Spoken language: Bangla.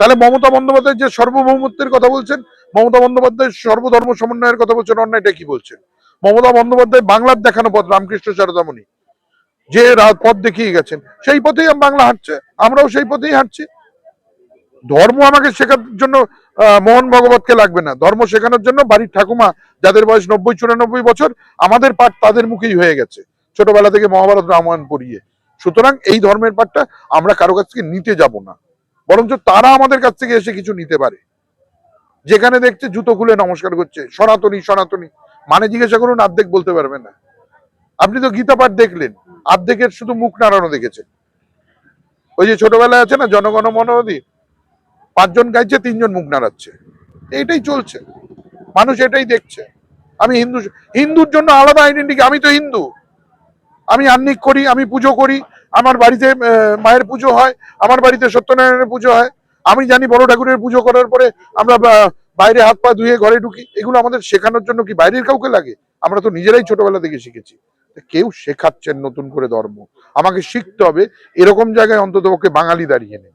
তাহলে মমতা বন্দ্যোপাধ্যায় যে সার্বভৌমত্বের কথা বলছেন, মমতা বন্দ্যোপাধ্যায় সর্বধর্ম সমন্বয়ের কথা বলছেন, অন্যায়টা কি বলছেন? মমতা বন্দ্যোপাধ্যায় বাংলার দেখানো পথ, রামকৃষ্ণ সারদামণি যে পথ দেখিয়ে গেছেন, সেই পথেই বাংলা হাঁটছে, আমরাও সেই পথেই হাঁটছি। ধর্ম আমাকে শেখানোর জন্য মোহন ভগবতকে লাগবে না, ধর্ম শেখানোর জন্য বাড়ির ঠাকুমা যাদের বয়স 90-94 বছর, আমাদের পাঠ তাদের মুখেই হয়ে গেছে ছোটবেলা থেকে মহাভারত রামায়ণ পড়িয়ে। সুতরাং এই ধর্মের পাঠটা আমরা কারো কাছ থেকে নিতে যাব না, বরঞ্চ তারা আমাদের কাছ থেকে এসে কিছু নিতে পারে। যেখানে দেখছে জুতো খুলে নমস্কার করছে, সনাতনী সনাতনী, মানে জিজ্ঞাসা করুন, অর্ধেক বলতে পারবে না। আপনি তো গীতা পাঠ দেখলেন, অর্ধেকের শুধু মুখ নাড়ানো দেখেছেন। ওই যে ছোটবেলায় আছে না, জনগণ মন অধি, 5 জন গাইছে, 3 জন মুখ নাড়াচ্ছে, এইটাই চলছে, মানুষ এটাই দেখছে। আমি হিন্দু, হিন্দুর জন্য আলাদা আইডেন্টিটি। আমি তো হিন্দু, আমি আহ্নিক করি, আমি পুজো করি, আমার বাড়িতে মায়ের পুজো হয়, আমার বাড়িতে সত্যনারায়ণের পুজো হয়। আমি জানি বড় ঠাকুরের পুজো করার পরে আমরা বাইরে হাত পা ধুয়ে ঘরে ঢুকি। এগুলো আমাদের শেখানোর জন্য কি বাইরের কাউকে লাগে? আমরা তো নিজেরাই ছোটবেলা থেকে শিখেছি। কেউ শেখাচ্ছেন নতুন করে ধর্ম, আমাকে শিখতে হবে। এরকম জায়গায় অন্তত ওকে বাঙালি দাঁড়িয়ে নেই।